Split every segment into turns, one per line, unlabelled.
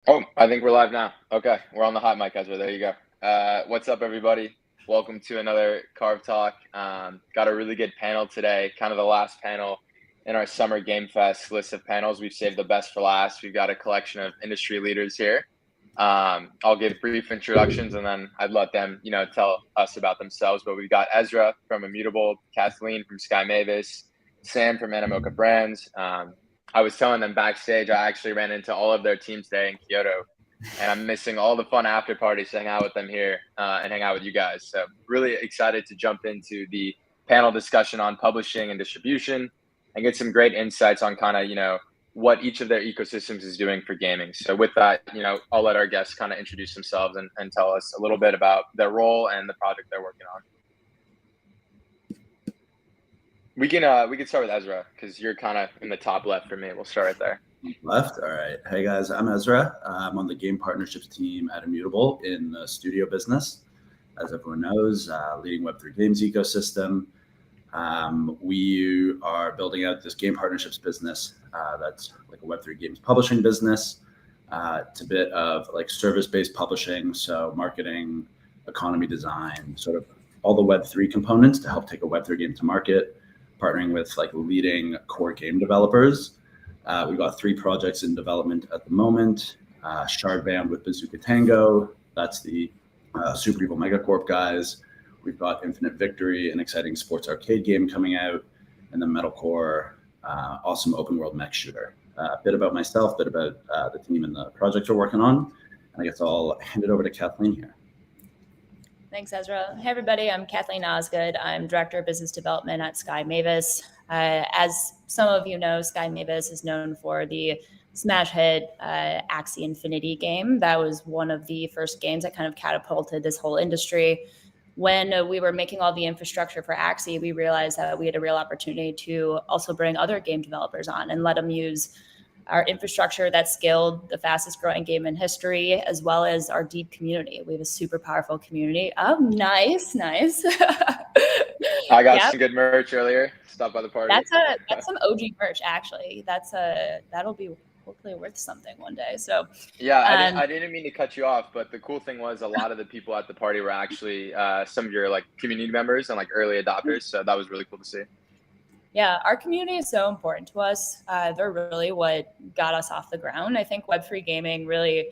Oh, I think we're live now. Okay, we're on the hot mic, Ezra. There you go. What's up, everybody? Welcome to another CARV Talk. Got a really good panel today, kind of the last panel in our Summer Game Fest list of panels. We've saved the best for last. We've got a collection of industry leaders here. I'll give brief introductions and then I'd let them, tell us about themselves. But we've got Ezra from Immutable, Kathleen from Sky Mavis, Sam from Animoca Brands. I was telling them backstage, I actually ran into all of their teams today in Kyoto, and I'm missing all the fun after parties to hang out with them here and hang out with you guys. So really excited to jump into the panel discussion on publishing and distribution and get some great insights on kind of, what each of their ecosystems is doing for gaming. So with that, I'll let our guests kind of introduce themselves and tell us a little bit about their role and the project they're working on. We can start with Ezra because you're kind of in the top left for me. We'll start right there.
Left. All right. Hey guys, I'm Ezra. I'm on the game partnerships team at Immutable in the studio business. As everyone knows, leading Web3 games ecosystem. We are building out this game partnerships business that's like a Web3 games publishing business. It's a bit of like service-based publishing, so marketing, economy design, sort of all the Web3 components to help take a Web3 game to market, partnering with like leading core game developers. We've got 3 projects in development at the moment. Shardband with Bazooka Tango, that's the Super Evil Megacorp guys. We've got Infinite Victory, an exciting sports arcade game coming out, and then Metalcore, awesome open world mech shooter. A bit about myself, a bit about the team and the projects we're working on. And I guess I'll hand it over to Kathleen here.
Thanks, Ezra. Hey, everybody. I'm Kathleen Osgood. I'm Director of Business Development at Sky Mavis. As some of you know, Sky Mavis is known for the smash hit Axie Infinity game. That was one of the first games that kind of catapulted this whole industry. When we were making all the infrastructure for Axie, we realized that we had a real opportunity to also bring other game developers on and let them use our infrastructure that scaled the fastest growing game in history, as well as our deep community. We have a super powerful community. Oh, nice.
I got some good merch earlier. Stop by the party.
That's some OG merch, actually. That'll be hopefully worth something one day. So
yeah, I didn't mean to cut you off, but the cool thing was a lot of the people at the party were actually some of your like community members and like early adopters. So that was really cool to see.
Yeah, our community is so important to us. They're really what got us off the ground. I think Web3 gaming really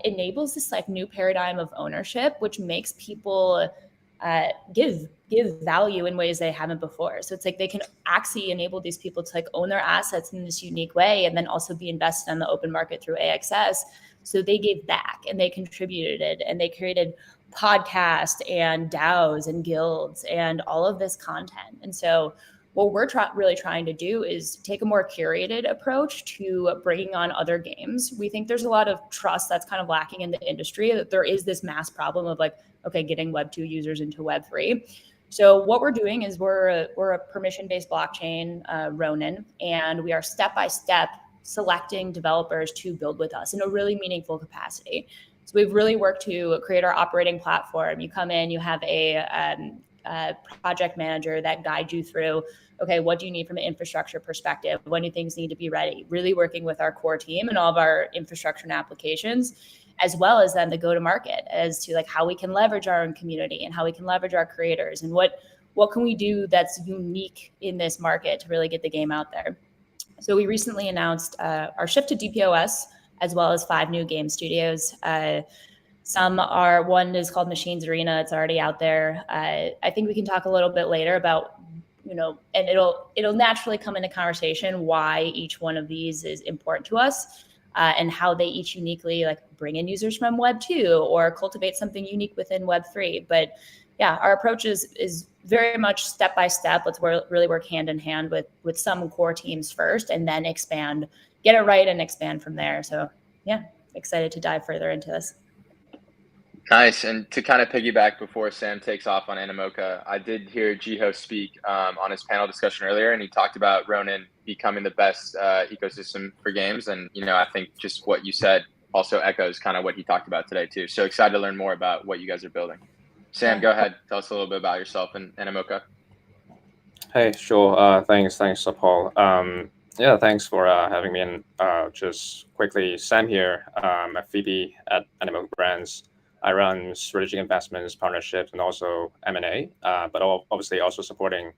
enables this like new paradigm of ownership, which makes people give value in ways they haven't before. So it's like they can actually enable these people to like own their assets in this unique way, and then also be invested in the open market through AXS. So they gave back and they contributed and they created podcasts and DAOs and guilds and all of this content. And so what we're really trying to do is take a more curated approach to bringing on other games. We think there's a lot of trust that's kind of lacking in the industry, that there is this mass problem of like, okay, getting Web2 users into Web3. So what we're doing is we're a permission-based blockchain, Ronin, and we are step-by-step selecting developers to build with us in a really meaningful capacity. So we've really worked to create our operating platform. You come in, you have a project manager that guides you through, okay, what do you need from an infrastructure perspective? When do things need to be ready? Really working with our core team and all of our infrastructure and applications, as well as then the go-to-market as to like how we can leverage our own community and how we can leverage our creators and what can we do that's unique in this market to really get the game out there. So we recently announced our shift to DPoS, as well as 5 new game studios. One is called Machines Arena. It's already out there. I think we can talk a little bit later about, and it'll naturally come into conversation why each one of these is important to us, and how they each uniquely like bring in users from Web 2 or cultivate something unique within Web 3. But yeah, our approach is very much step by step. Let's really work hand in hand with some core teams first, and then expand, get it right, and expand from there. So yeah, excited to dive further into this.
Nice. And to kind of piggyback before Sam takes off on Animoca, I did hear Jiho speak on his panel discussion earlier, and he talked about Ronin becoming the best ecosystem for games. And, I think just what you said also echoes kind of what he talked about today too. So excited to learn more about what you guys are building. Sam, go ahead. Tell us a little bit about yourself and Animoca.
Hey, sure. Thanks, Paul. Yeah, thanks for having me. And just quickly, Sam here. At Phoebe at Animal Brands. I run strategic investments, partnerships, and also M&A, but obviously also supporting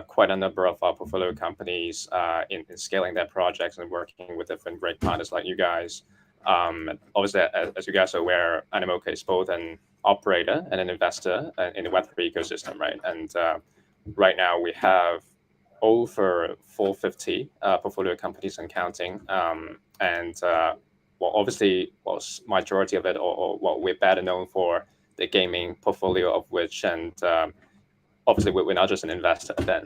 quite a number of portfolio companies in scaling their projects and working with different great partners like you guys. Obviously, as you guys are aware, Animoca is both an operator and an investor in the Web3 ecosystem, right? And right now we have over 450 portfolio companies and counting. And well, obviously, well, majority of it, or well, we're better known for the gaming portfolio of which, and obviously we're not just an investor. Then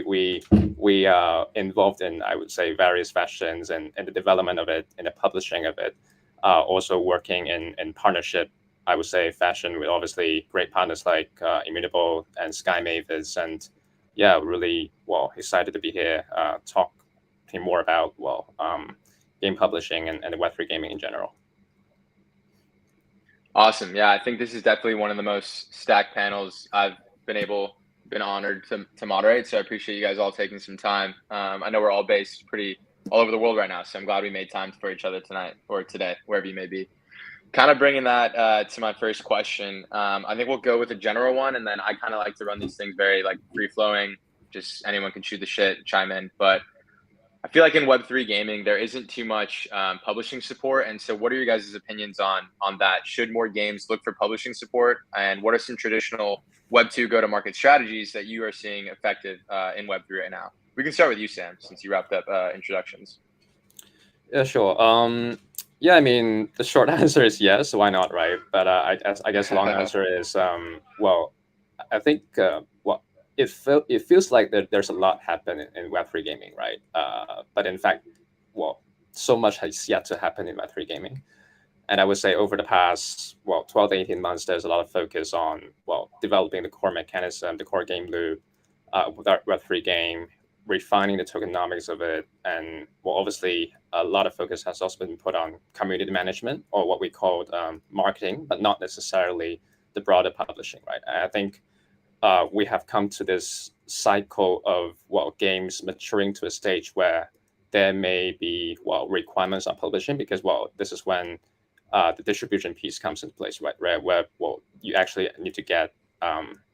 we are involved in, I would say, various fashions and the development of it, and the publishing of it. Also working in partnership, I would say, fashion with obviously great partners like Immutable and Sky Mavis, and yeah, really well excited to be here. Talking more about game publishing and the Web3 gaming in general.
Awesome. Yeah, I think this is definitely one of the most stacked panels I've been honored to moderate. So I appreciate you guys all taking some time. I know we're all based pretty all over the world right now, so I'm glad we made time for each other tonight or today, wherever you may be. Kind of bringing that to my first question. I think we'll go with a general one, and then I kind of like to run these things very like free flowing. Just anyone can shoot the shit, chime in. But I feel like in Web3 gaming, there isn't too much publishing support. And so what are your guys' opinions on that? Should more games look for publishing support? And what are some traditional Web2 go-to-market strategies that you are seeing effective in Web3 right now? We can start with you, Sam, since you wrapped up introductions.
Yeah, sure. Yeah, I mean, the short answer is yes. Why not, right? But I guess the long answer is well, I think well, it feels like there's a lot happening in Web3 gaming, right? But in fact, well, so much has yet to happen in Web3 gaming. And I would say over the past, well, 12 to 18 months, there's a lot of focus on, well, developing the core mechanism, the core game loop with our Web3 game, refining the tokenomics of it. And, well, obviously, a lot of focus has also been put on community management, or what we call marketing, but not necessarily the broader publishing, right? I think we have come to this cycle of, well, games maturing to a stage where there may be, well, requirements on publishing, because, well, this is when the distribution piece comes into place, right? Where well, you actually need to get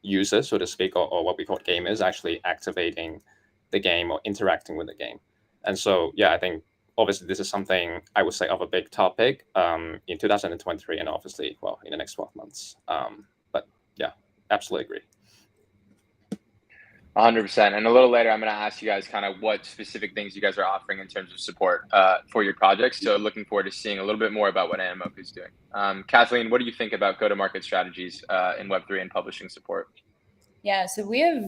users, so to speak, or what we call gamers, actually activating the game or interacting with the game. And so, yeah, I think obviously this is something I would say of a big topic in 2023, and obviously, well, in the next 12 months. But yeah, absolutely agree.
100%. And a little later, I'm going to ask you guys kind of what specific things you guys are offering in terms of support for your projects. So looking forward to seeing a little bit more about what Animoca is doing. Kathleen, what do you think about go-to-market strategies in Web3 and publishing support?
Yeah, so we have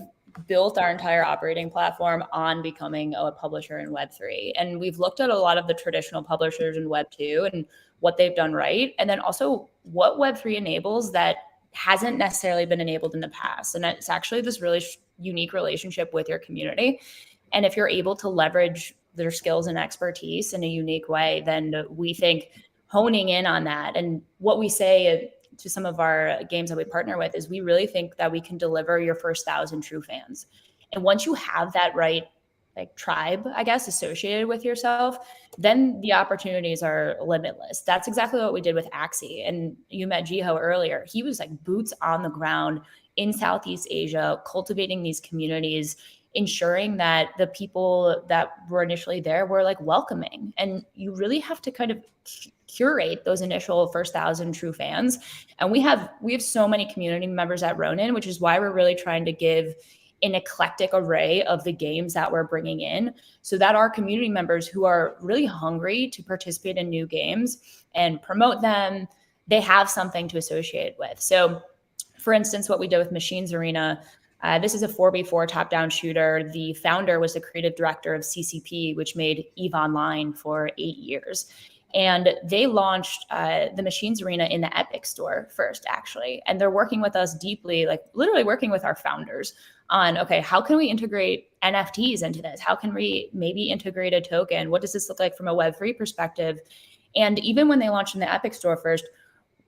built our entire operating platform on becoming a publisher in Web3. And we've looked at a lot of the traditional publishers in Web2 and what they've done right. And then also what Web3 enables that hasn't necessarily been enabled in the past. And it's actually this really unique relationship with your community. And if you're able to leverage their skills and expertise in a unique way, then we think honing in on that. And what we say to some of our games that we partner with is we really think that we can deliver your first 1,000 true fans. And once you have that right, like tribe, I guess, associated with yourself, then the opportunities are limitless. That's exactly what we did with Axie. And you met Jiho earlier. He was like boots on the ground in Southeast Asia, cultivating these communities, ensuring that the people that were initially there were like welcoming. And you really have to kind of curate those initial first 1,000 true fans. And we have so many community members at Ronin, which is why we're really trying to give an eclectic array of the games that we're bringing in, so that our community members who are really hungry to participate in new games and promote them, they have something to associate with. So for instance, what we did with Machines Arena, this is a 4v4 top-down shooter. The founder was the creative director of CCP, which made EVE Online for 8 years. And they launched the Machines Arena in the Epic Store first, actually. And they're working with us deeply, like literally working with our founders on, okay, how can we integrate NFTs into this? How can we maybe integrate a token? What does this look like from a Web3 perspective? And even when they launched in the Epic Store first,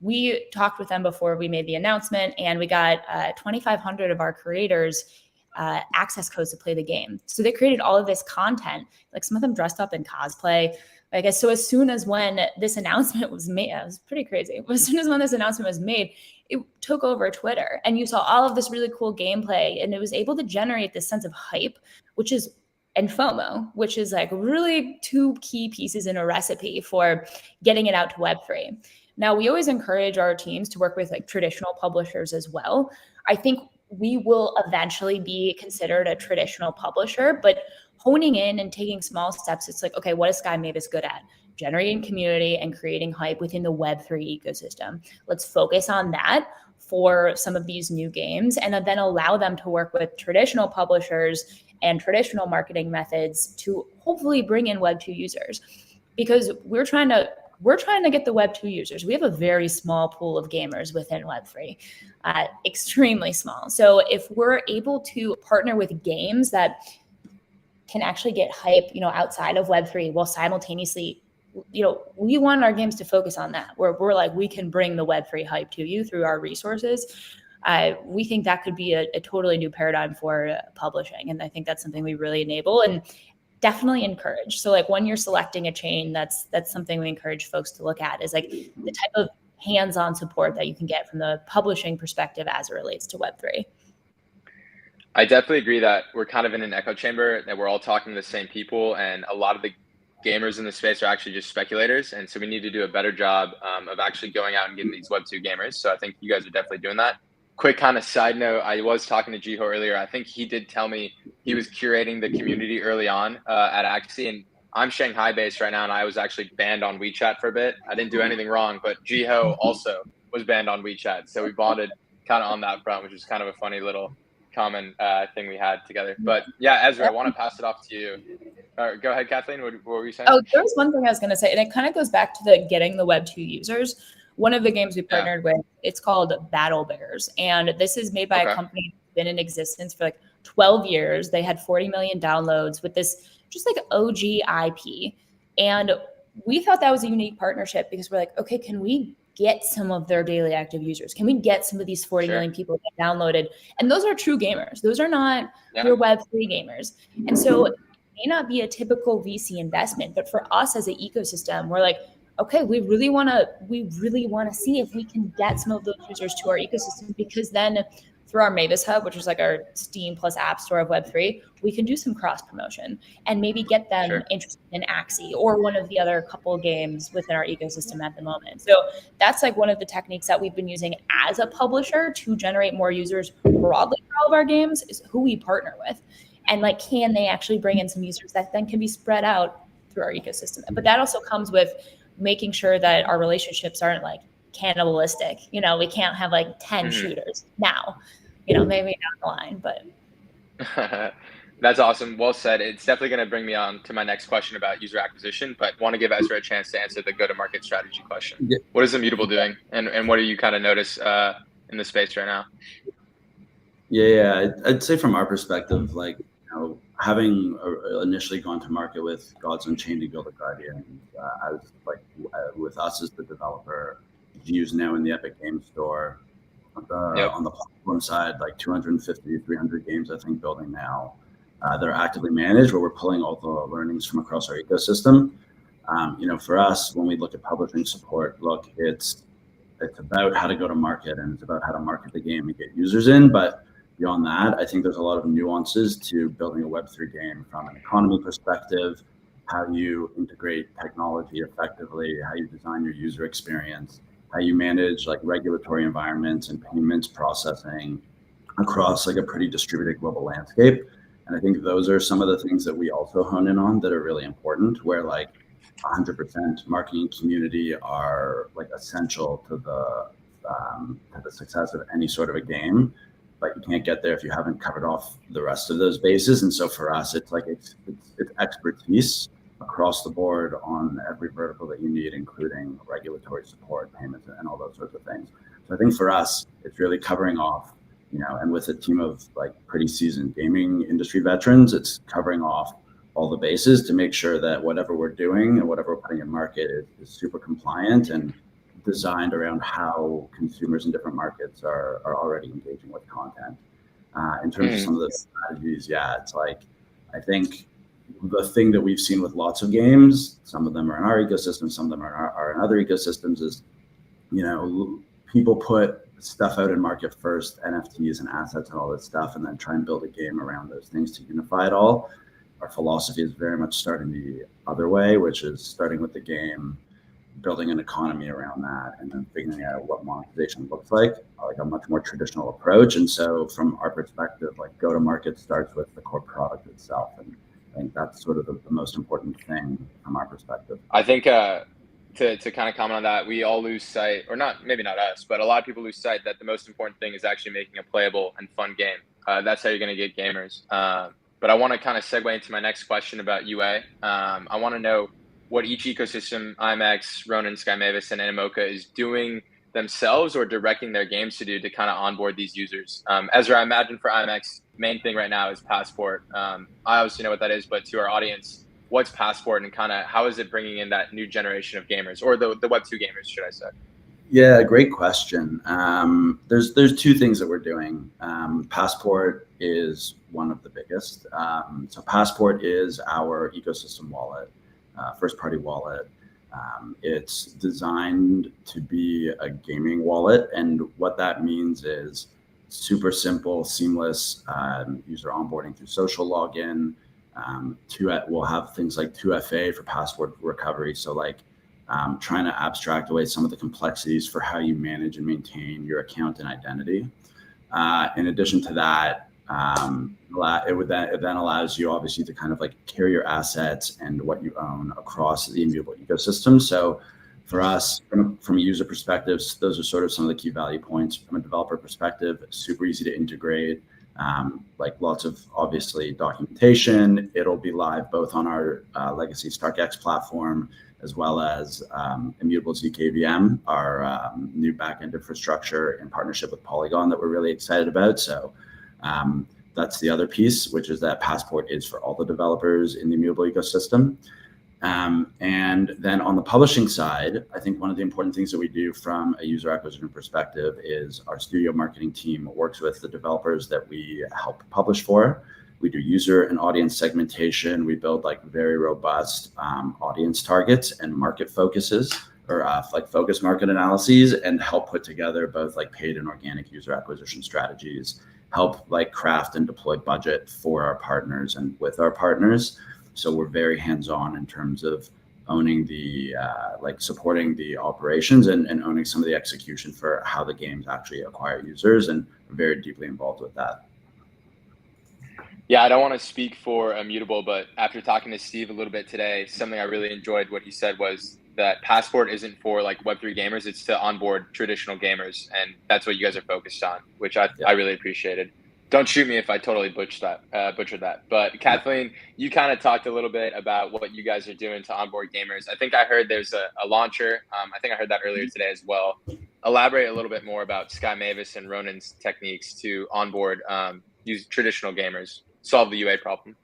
we talked with them before we made the announcement, and we got 2,500 of our creators access codes to play the game. So they created all of this content, like some of them dressed up in cosplay. I guess so. As soon as when this announcement was made, it was pretty crazy. As soon as when this announcement was made, it took over Twitter, and you saw all of this really cool gameplay, and it was able to generate this sense of hype, and FOMO, which is like really two key pieces in a recipe for getting it out to Web3. Now, we always encourage our teams to work with like traditional publishers as well. I think we will eventually be considered a traditional publisher, but honing in and taking small steps, it's like, okay, what is Sky Mavis good at? Generating community and creating hype within the Web3 ecosystem. Let's focus on that for some of these new games, and then allow them to work with traditional publishers and traditional marketing methods to hopefully bring in Web2 users, because we're trying to get the Web2 users. We have a very small pool of gamers within Web3, extremely small. So if we're able to partner with games that can actually get hype, outside of Web3 while simultaneously, we want our games to focus on that, where we're like, we can bring the Web3 hype to you through our resources. We think that could be a totally new paradigm for publishing. And I think that's something we really enable and definitely encourage. So like when you're selecting a chain, that's something we encourage folks to look at, is like the type of hands-on support that you can get from the publishing perspective as it relates to Web3.
I definitely agree that we're kind of in an echo chamber, that we're all talking to the same people, and a lot of the gamers in the space are actually just speculators. And so we need to do a better job of actually going out and getting these Web2 gamers. So I think you guys are definitely doing that. Quick kind of side note, I was talking to Jiho earlier. I think he did tell me he was curating the community early on at Axie, and I'm Shanghai based right now, and I was actually banned on WeChat for a bit. I didn't do anything wrong, but Jiho also was banned on WeChat. So we bonded kind of on that front, which was kind of a funny little common thing we had together. But yeah, Ezra, I want to pass it off to you. Go ahead, Kathleen. What were you saying?
Oh, there was one thing I was going to say, and it kind of goes back to the getting the Web2 users. One of the games we partnered with, it's called Battle Bears. And this is made by a company that's been in existence for like 12 years. They had 40 million downloads with this just like OG IP. And we thought that was a unique partnership because we're like, okay, can we get some of their daily active users? Can we get some of these 40 million people that downloaded? And those are true gamers. Those are not your Web3 gamers. And so it may not be a typical VC investment, but for us as an ecosystem, we're like, okay, we really want to see if we can get some of those users to our ecosystem, because then through our Mavis Hub, which is like our Steam plus App Store of Web3, we can do some cross promotion and maybe get them interested in Axie or one of the other couple games within our ecosystem at the moment. So that's like one of the techniques that we've been using as a publisher to generate more users broadly for all of our games, is who we partner with. And like, can they actually bring in some users that then can be spread out through our ecosystem? But that also comes with making sure that our relationships aren't like cannibalistic. We can't have like 10 shooters now, maybe down the line, but.
That's awesome. Well said. It's definitely going to bring me on to my next question about user acquisition, but want to give Ezra a chance to answer the go-to-market strategy question. Yeah. What is Immutable doing, and what do you kind of notice in the space right now?
Yeah, I'd say from our perspective, like, having initially gone to market with Gods Unchained and Guild of Guardians, I was like, with us as the developer, views now in the Epic Games Store. On the platform side, like 250, 300 games, I think, building now. They're actively managed, where we're pulling all the learnings from across our ecosystem. For us, when we look at publishing support, it's about how to go to market, and it's about how to market the game and get users in. But beyond that, I think there's a lot of nuances to building a Web3 game, from an economy perspective, how you integrate technology effectively, how you design your user experience, how you manage like regulatory environments and payments processing across like a pretty distributed global landscape. And I think those are some of the things that we also hone in on that are really important, where like 100% marketing community are like essential to the success of any sort of a game. But you can't get there if you haven't covered off the rest of those bases. And so for us, it's like it's expertise across the board on every vertical that you need, including regulatory support, payments, and all those sorts of things. So I think for us, it's really covering off, and with a team of like pretty seasoned gaming industry veterans, it's covering off all the bases to make sure that whatever we're doing and whatever we're putting in market is super compliant and designed around how consumers in different markets are already engaging with content. In terms of some of the strategies, yeah, it's like, I think the thing that we've seen with lots of games, some of them are in our ecosystem, some of them are in other ecosystems, is, people put stuff out in market first, NFTs and assets and all that stuff, and then try and build a game around those things to unify it all. Our philosophy is very much starting the other way, which is starting with the game, building an economy around that, and then figuring out what monetization looks like a much more traditional approach. And so from our perspective, like, go to market starts with the core product itself. And I think that's sort of the most important thing from our perspective.
I think to kind of comment on that, we all lose sight, or maybe not us, but a lot of people lose sight that the most important thing is actually making a playable and fun game. That's how you're going to get gamers. But I want to kind of segue into my next question about UA. I want to know what each ecosystem, IMX, Ronin, Sky Mavis, and Animoca, is doing themselves or directing their games to do to kind of onboard these users. Ezra, I imagine for IMX, main thing right now is Passport. I obviously know what that is, but to our audience, what's Passport and kind of how is it bringing in that new generation of gamers, or the Web2 gamers, should I say?
Yeah, great question. There's two things that we're doing. Passport is one of the biggest. So Passport is our ecosystem wallet, first-party wallet. It's designed to be a gaming wallet, and what that means is super simple, seamless user onboarding through social login. We'll have things like 2FA for password recovery. So like trying to abstract away some of the complexities for how you manage and maintain your account and identity. In addition to that, it then allows you obviously to kind of like carry your assets and what you own across the Immutable ecosystem. So for us, from a user perspective, those are sort of some of the key value points. From a developer perspective, super easy to integrate. Like lots of obviously documentation. It'll be live both on our legacy StarkX platform as well as Immutable zkVM, our new backend infrastructure in partnership with Polygon that we're really excited about. So that's the other piece, which is that Passport is for all the developers in the Immutable ecosystem. And then on the publishing side, I think one of the important things that we do from a user acquisition perspective is our studio marketing team works with the developers that we help publish for. We do user and audience segmentation. We build like very robust audience targets and market focuses, or like focus market analyses, and help put together both like paid and organic user acquisition strategies, help like craft and deploy budget for our partners and with our partners. So we're very hands-on in terms of owning the like supporting the operations and owning some of the execution for how the games actually acquire users, and we're very deeply involved with that.
Yeah, I don't want to speak for Immutable, but after talking to Steve a little bit today, something I really enjoyed what he said was that Passport isn't for like Web3 gamers, it's to onboard traditional gamers, and that's what you guys are focused on, which I really appreciated. Don't shoot me if I totally butchered that. But Kathleen, you kind of talked a little bit about what you guys are doing to onboard gamers. I think I heard there's a launcher. I think I heard that earlier today as well. Elaborate a little bit more about Sky Mavis and Ronin's techniques to onboard use traditional gamers, solve the UA problem.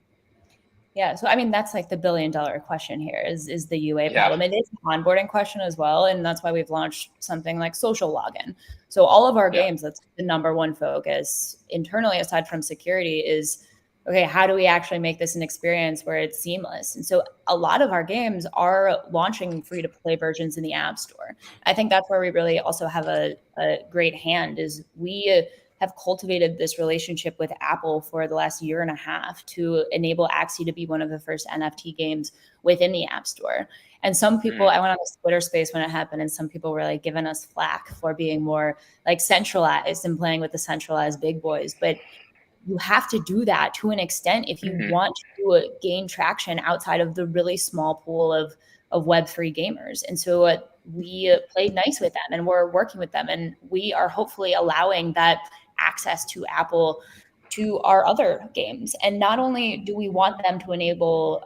Yeah, so I mean, that's like the $1 billion question here is the UA problem. It is an onboarding question as well, and that's why we've launched something like social login. So all of our games, that's the number one focus internally, aside from security, is, okay, how do we actually make this an experience where it's seamless? And so a lot of our games are launching free-to-play versions in the App Store. I think that's where we really also have a great hand, is we have cultivated this relationship with Apple for the last 1.5 years to enable Axie to be one of the first NFT games within the App Store. And some people, I went on the Twitter space when it happened, and some people were like giving us flack for being more like centralized and playing with the centralized big boys. But you have to do that to an extent if you want to gain traction outside of the really small pool of Web3 gamers. And so we played nice with them, and we're working with them, and we are hopefully allowing that access to Apple to our other games. And not only do we want them to enable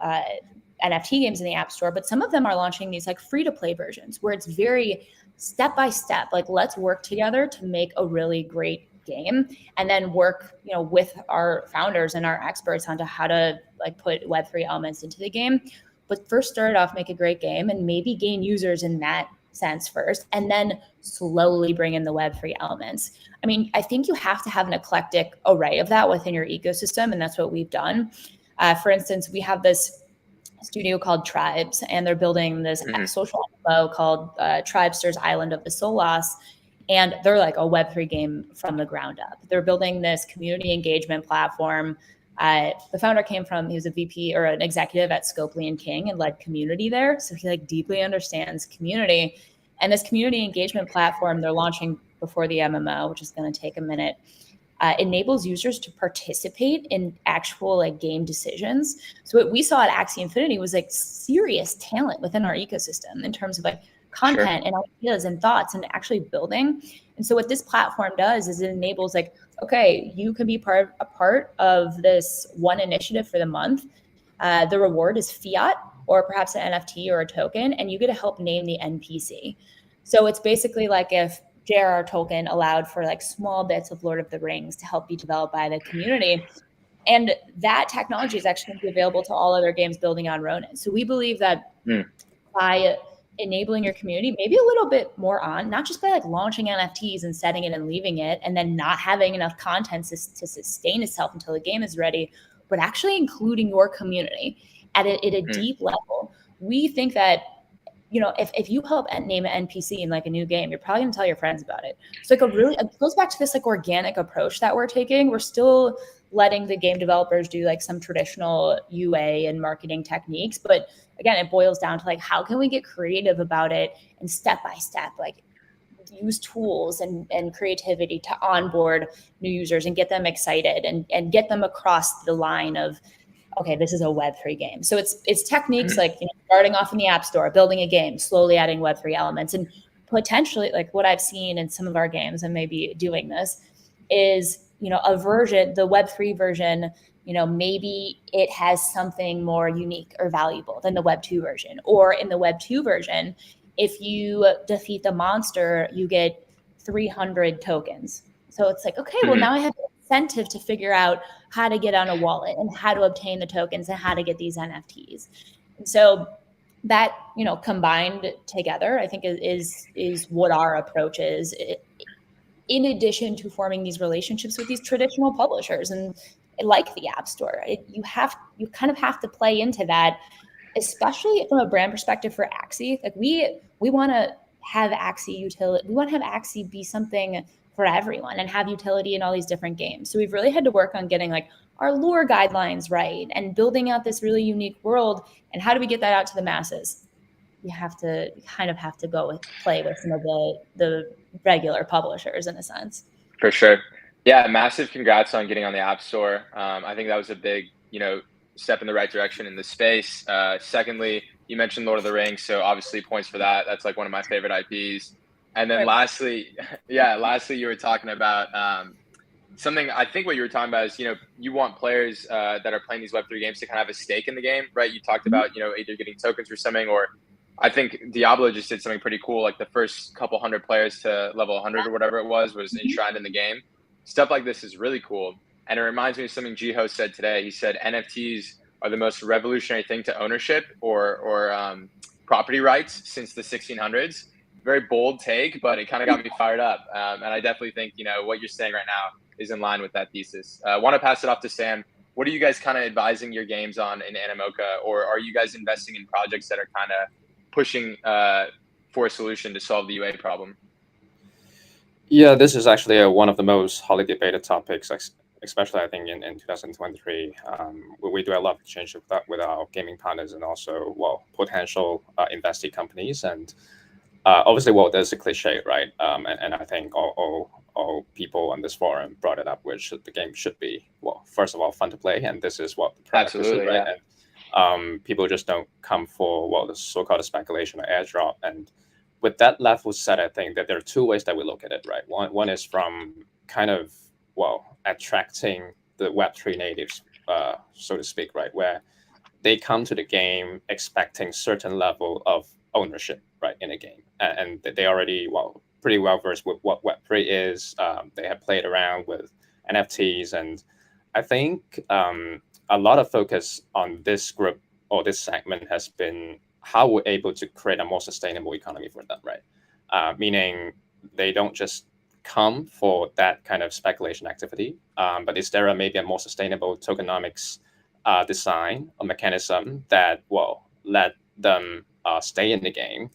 NFT games in the App Store, but some of them are launching these like free-to-play versions where it's very step-by-step, like let's work together to make a really great game, and then work, with our founders and our experts onto how to like put Web3 elements into the game. But first start off, make a great game and maybe gain users in that sense first, and then slowly bring in the Web3 elements. I mean, I think you have to have an eclectic array of that within your ecosystem, and that's what we've done. For instance, we have this studio called Tribes, and they're building this social MMO called Tribesters Island of the Solas. And they're like a Web3 game from the ground up. They're building this community engagement platform. The founder came from, he was a VP or an executive at Scopely and King and led community there. So he like deeply understands community. And this community engagement platform they're launching before the MMO, which is going to take a minute, enables users to participate in actual like game decisions. So what we saw at Axie Infinity was like serious talent within our ecosystem in terms of like content and ideas and thoughts and actually building. And so what this platform does is it enables like, okay, you can be a part of this one initiative for the month. The reward is fiat or perhaps an NFT or a token, and you get to help name the NPC. So it's basically like if J.R.R. Tolkien allowed for like small bits of Lord of the Rings to help be developed by the community. And that technology is actually going to be available to all other games building on Ronin. So we believe that by enabling your community, maybe a little bit more on, not just by like launching NFTs and setting it and leaving it, and then not having enough content to sustain itself until the game is ready, but actually including your community at a deep level. We think that, you know, if you help name an NPC in like a new game, you're probably gonna tell your friends about it. So like it goes back to this like organic approach that we're taking. We're still letting the game developers do like some traditional UA and marketing techniques, but again, it boils down to like, how can we get creative about it and step by step, like use tools and creativity to onboard new users and get them excited and get them across the line of, okay, this is a Web3 game. So it's techniques like, you know, starting off in the App Store, building a game, slowly adding Web3 elements, and potentially like what I've seen in some of our games and maybe doing this is, you know, a version, the Web3 version, you know, maybe it has something more unique or valuable than the Web 2 version. Or in the Web 2 version, if you defeat the monster, you get 300 tokens. So it's like, okay, well, now I have an incentive to figure out how to get on a wallet and how to obtain the tokens and how to get these NFTs. And so that, you know, combined together, I think is what our approach is. In addition to forming these relationships with these traditional publishers and like the App Store, you kind of have to play into that, especially from a brand perspective for Axie. Like we want to have Axie utility. We want to have Axie be something for everyone and have utility in all these different games. So we've really had to work on getting like our lore guidelines right and building out this really unique world. And how do we get that out to the masses? You kind of have to go play with some of the regular publishers in a sense.
For sure. Yeah, massive congrats on getting on the App Store. I think that was a big, you know, step in the right direction in the space. Secondly, you mentioned Lord of the Rings, so obviously points for that. That's like one of my favorite IPs. And then lastly, you were talking about something. I think what you were talking about is, you know, you want players that are playing these Web3 games to kind of have a stake in the game, right? You talked about, you know, either getting tokens or something, or I think Diablo just did something pretty cool. Like the first couple hundred players to level 100 or whatever it was enshrined in the game. Stuff like this is really cool. And it reminds me of something Jiho said today. He said NFTs are the most revolutionary thing to ownership or property rights since the 1600s. Very bold take, but it kind of got me fired up. And I definitely think, you know, what you're saying right now is in line with that thesis. I want to pass it off to Sam. What are you guys kind of advising your games on in Animoca, or are you guys investing in projects that are kind of pushing for a solution to solve the UA problem?
Yeah, this is actually one of the most hotly debated topics, especially I think in 2023. We do a lot of exchange with our gaming partners and also, well, potential investee companies. And obviously, well, there's a cliche, right? And I think all people on this forum brought it up, which the game should be, well, first of all, fun to play. And this is what the product is, right?
Yeah.
And people just don't come for, well, the so-called speculation or airdrop. And with that level set, I think that there are two ways that we look at it, right? One is from kind of, well, attracting the Web3 natives, so to speak, right? Where they come to the game expecting certain level of ownership, right, in a game. And they already, well, pretty well versed with what Web3 is. They have played around with NFTs. And I think a lot of focus on this group or this segment has been how we're able to create a more sustainable economy for them, right? Meaning they don't just come for that kind of speculation activity, but is there maybe a more sustainable tokenomics design or mechanism that will let them stay in the game,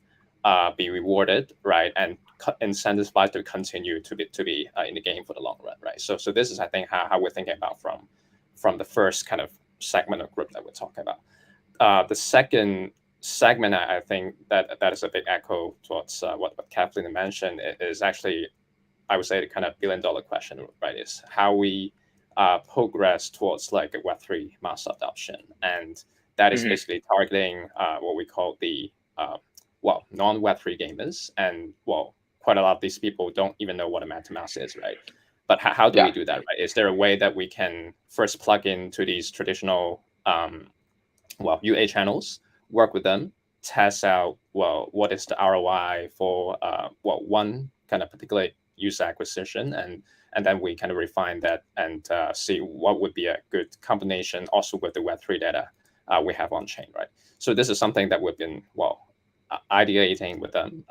be rewarded, right, and incentivized to continue to be in the game for the long run, right? So this is, I think, how we're thinking about from the first kind of segment or group that we're talking about. The second segment, I think that is a big echo towards what Kathleen mentioned, is actually, I would say, the kind of $1 billion question, right? Is how we progress towards like a Web3 mass adoption, and that is basically targeting what we call the non-Web3 gamers, and quite a lot of these people don't even know what a MetaMask is, right? But how do we do that, right? Is there a way that we can first plug into these traditional UA channels, work with them, test out what is the ROI for one kind of particular user acquisition, and then we kind of refine that and see what would be a good combination also with the Web3 data we have on chain, right? So this is something that we've been ideating with them.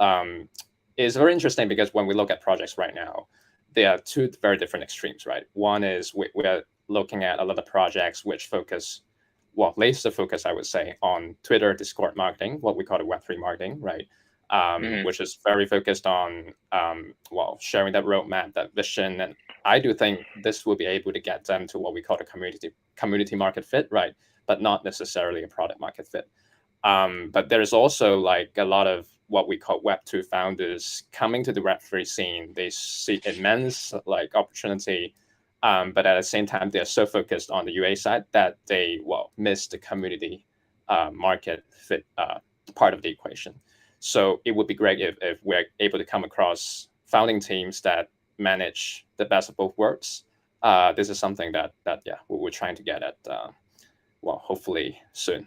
It's very interesting because when we look at projects right now, there are two very different extremes, right? One is we're looking at a lot of projects which focus, laser focus, I would say, on Twitter, Discord marketing, what we call the Web3 marketing, right? Which is very focused on, sharing that roadmap, that vision. And I do think this will be able to get them to what we call the community market fit, right? But not necessarily a product market fit. But there's also like a lot of what we call Web2 founders coming to the Web3 scene. They see immense like opportunity, but at the same time, they're so focused on the UA side that they miss the community market fit part of the equation. So it would be great if we're able to come across founding teams that manage the best of both worlds. This is something that we're trying to get at, hopefully soon.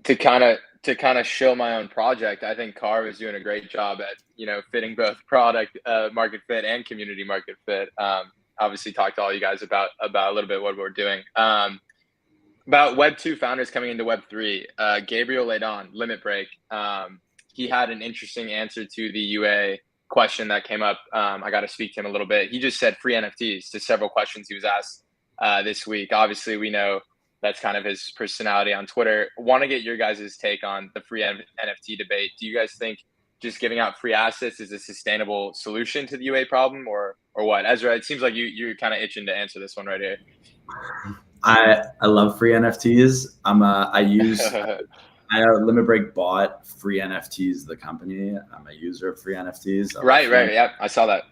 To kind of show my own project, I think CARV is doing a great job at fitting both product market fit and community market fit. Obviously, talk to all you guys about a little bit what we're doing. About Web2 founders coming into Web3, Gabriel Ledon, Limit Break, he had an interesting answer to the UA question that came up. I got to speak to him a little bit. He just said free NFTs to several questions he was asked this week. Obviously, we know that's kind of his personality on Twitter. Want to get your guys' take on the free NFT debate. Do you guys think just giving out free assets is a sustainable solution to the UA problem, or what? Ezra, it seems like you're kind of itching to answer this one right here.
I love free NFTs. Limit Break bought free NFTs, the company. I'm a user of free NFTs.
Right. Yeah, I saw that.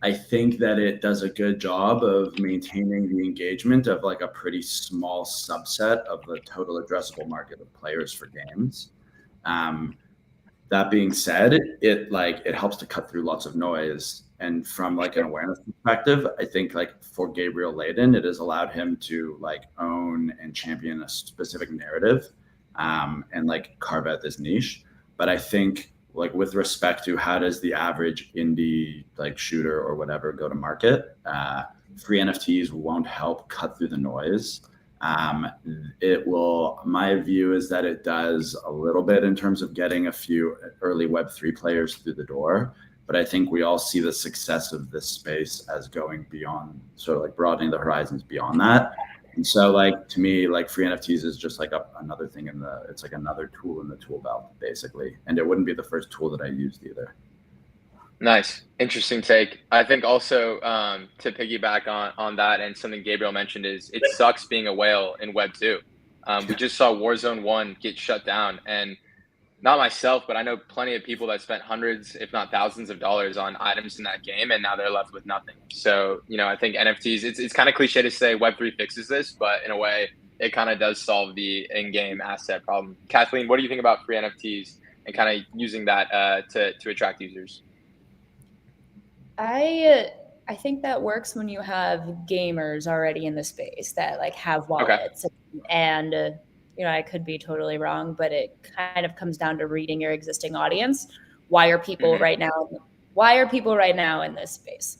I think that it does a good job of maintaining the engagement of like a pretty small subset of the total addressable market of players for games. That being said, it helps to cut through lots of noise. And from like an awareness perspective, I think like for Gabriel Ledon, it has allowed him to like own and champion a specific narrative and like carve out this niche. But I think like with respect to how does the average indie like shooter or whatever go to market, free NFTs won't help cut through the noise. It will, my view is that it does a little bit in terms of getting a few early Web3 players through the door. But I think we all see the success of this space as going beyond, sort of like broadening the horizons beyond that. And so like, to me, like free NFTs is just like another thing it's like another tool in the tool belt, basically. And it wouldn't be the first tool that I used either.
Nice. Interesting take. I think also to piggyback on that, and something Gabriel mentioned, is it sucks being a whale in Web 2. We just saw Warzone 1 get shut down, and not myself, but I know plenty of people that spent hundreds, if not thousands of dollars on items in that game, and now they're left with nothing. So, I think NFTs, it's kind of cliche to say Web3 fixes this, but in a way, it kind of does solve the in-game asset problem. Kathleen, what do you think about free NFTs and kind of using that to attract users?
I think that works when you have gamers already in the space that like have wallets. Okay. And I could be totally wrong, but it kind of comes down to reading your existing audience. Why are people right now in this space?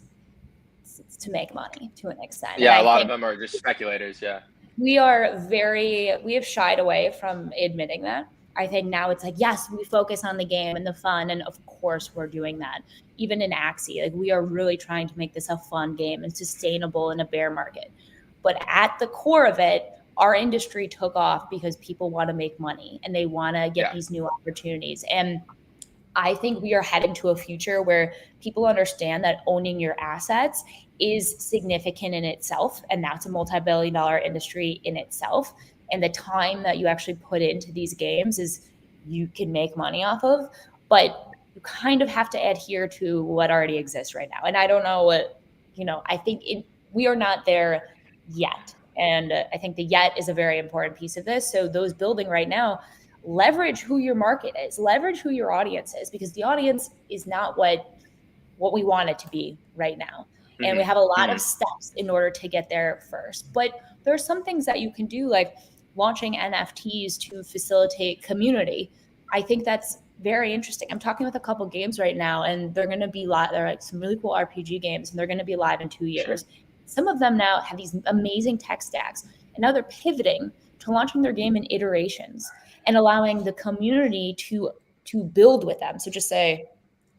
It's to make money to an extent.
Yeah, a lot of them are just speculators. Yeah.
We have shied away from admitting that. I think now it's like, yes, we focus on the game and the fun. And of course we're doing that. Even in Axie, like we are really trying to make this a fun game and sustainable in a bear market. But at the core of it, our industry took off because people want to make money and they want to get these new opportunities. And I think we are heading to a future where people understand that owning your assets is significant in itself. And that's a multi-billion-dollar industry in itself. And the time that you actually put into these games is you can make money off of, but you kind of have to adhere to what already exists right now. And I don't know what, I think we are not there yet. And I think the yet is a very important piece of this. So those building right now, leverage who your market is, leverage who your audience is, because the audience is not what we want it to be right now. Mm-hmm. And we have a lot of steps in order to get there first. But there are some things that you can do, like launching NFTs to facilitate community. I think that's very interesting. I'm talking with a couple games right now, and they're going to be live. They're like some really cool RPG games, and they're going to be live in 2 years. Sure. Some of them now have these amazing tech stacks, and now they're pivoting to launching their game in iterations and allowing the community to build with them. So just say,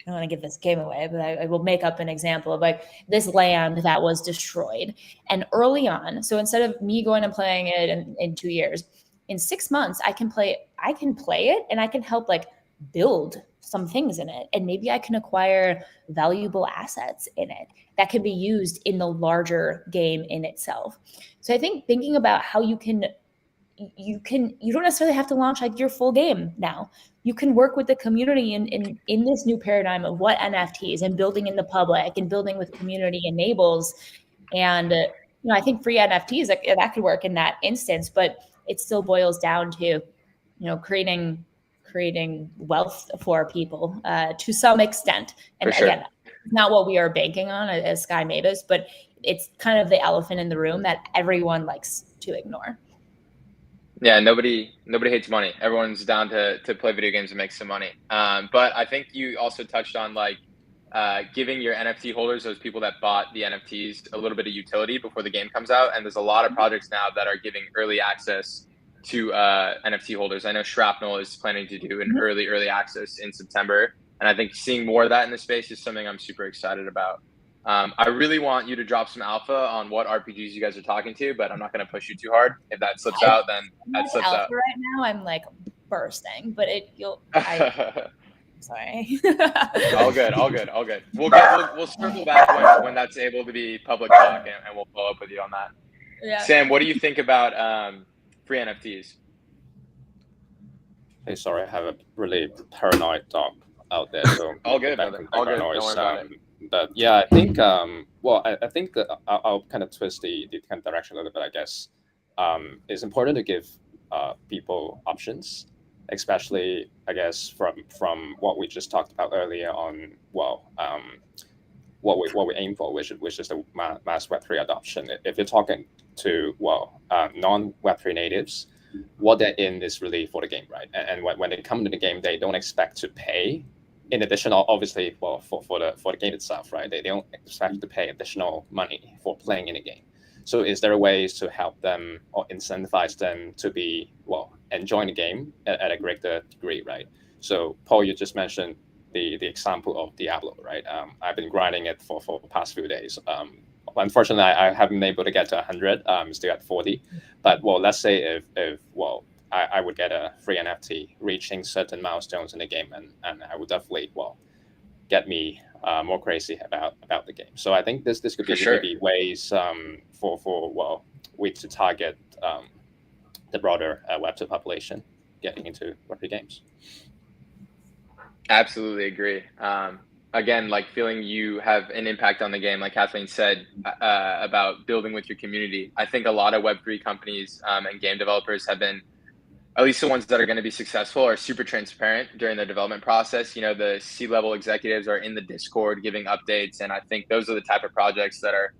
I don't want to give this game away, but I will make up an example of like this land that was destroyed. And early on, so instead of me going and playing it in 2 years, in 6 months, I can play it and I can help like build some things in it. And maybe I can acquire valuable assets in it that can be used in the larger game in itself. So I think thinking about how you don't necessarily have to launch like your full game now. You can work with the community in this new paradigm of what NFTs and building in the public and building with community enables. And I think free NFTs that could work in that instance, but it still boils down to creating wealth for people to some extent. And sure. Again, not what we are banking on as Sky Mavis, but it's kind of the elephant in the room that everyone likes to ignore.
Yeah, nobody hates money. Everyone's down to play video games and make some money. But I think you also touched on like giving your NFT holders, those people that bought the NFTs, a little bit of utility before the game comes out. And there's a lot of projects now that are giving early access to NFT holders. I know Shrapnel is planning to do an early access in September. And I think seeing more of that in the space is something I'm super excited about. I really want you to drop some alpha on what RPGs you guys are talking to, but I'm not going to push you too hard. If that slips out, then that slips out.
Right now, I'm like bursting, but sorry.
All good. We'll circle back when that's able to be public talk, and we'll follow up with you on that. Yeah. Sam, what do you think about free NFTs?
Hey, sorry, I have a really paranoid dog out there. So
all good, brother. All good. Don't worry about it.
But yeah, I think I think that I'll kind of twist the kind of direction a little bit. I guess it's important to give people options, especially I guess from what we just talked about earlier on. What we aim for, which is the mass Web3 adoption. If you're talking to non Web3 natives, what they're in is really for the game, right? And when they come to the game, they don't expect to pay. In addition, obviously, for the game itself, right? They don't expect to pay additional money for playing in the game. So, is there ways to help them or incentivize them to be enjoying the game at a greater degree, right? So, Paul, you just mentioned the example of Diablo, right? I've been grinding it for the past few days. Unfortunately, I haven't been able to get to 100. I'm still at 40. But let's say if I would get a free NFT reaching certain milestones in the game, and I would definitely get me more crazy about the game. So I think this could be maybe ways for we to target the broader Web2 population getting into Web3 games.
Absolutely agree. Again, like feeling you have an impact on the game, like Kathleen said, about building with your community. I think a lot of Web3 companies and game developers have been, at least the ones that are going to be successful, are super transparent during the development process. The C-level executives are in the Discord giving updates. And I think those are the type of projects that are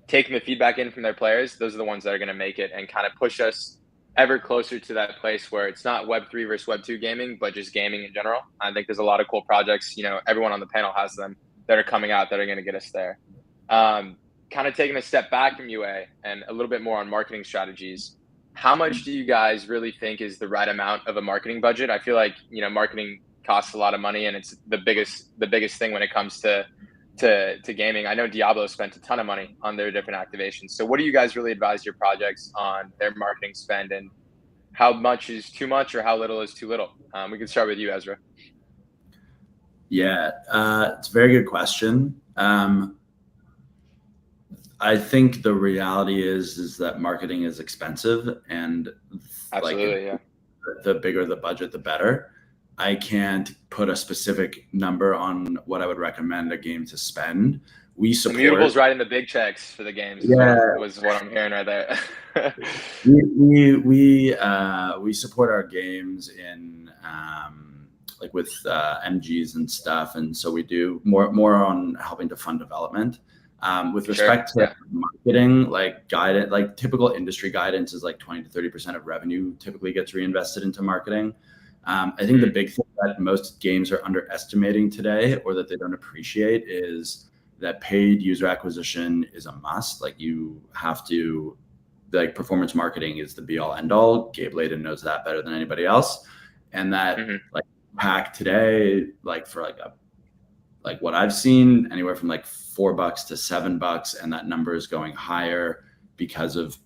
taking the feedback in from their players. Those are the ones that are going to make it and kind of push us ever closer to that place where it's not Web3 versus Web2 gaming, but just gaming in general. I think there's a lot of cool projects, everyone on the panel has them, that are coming out that are going to get us there. Kind of taking a step back from UA and a little bit more on marketing strategies. how much do you guys really think is the right amount of a marketing budget? I feel like, marketing costs a lot of money, and it's the biggest thing when it comes to gaming. I know Diablo spent a ton of money on their different activations. So what do you guys really advise your projects on their marketing spend, and how much is too much or how little is too little? We can start with you, Ezra.
Yeah, it's a very good question. I think the reality is that marketing is expensive, and
Absolutely, yeah.
the bigger the budget, the better. I can't put a specific number on what I would recommend a game to spend. We support
Immutables writing the big checks for the games.
Yeah.
was what I'm hearing right there.
we support our games in like with MGs and stuff, and so we do more on helping to fund development. With respect to marketing, like guidance, like typical industry guidance is like 20 to 30% of revenue typically gets reinvested into marketing. I think the big thing that most games are underestimating today, or that they don't appreciate, is that paid user acquisition is a must. Like you have to, like performance marketing is the be all end all. Gabe Layden knows that better than anybody else. And that like pack today, like for like what I've seen, anywhere from like $4 to $7, and that number is going higher because of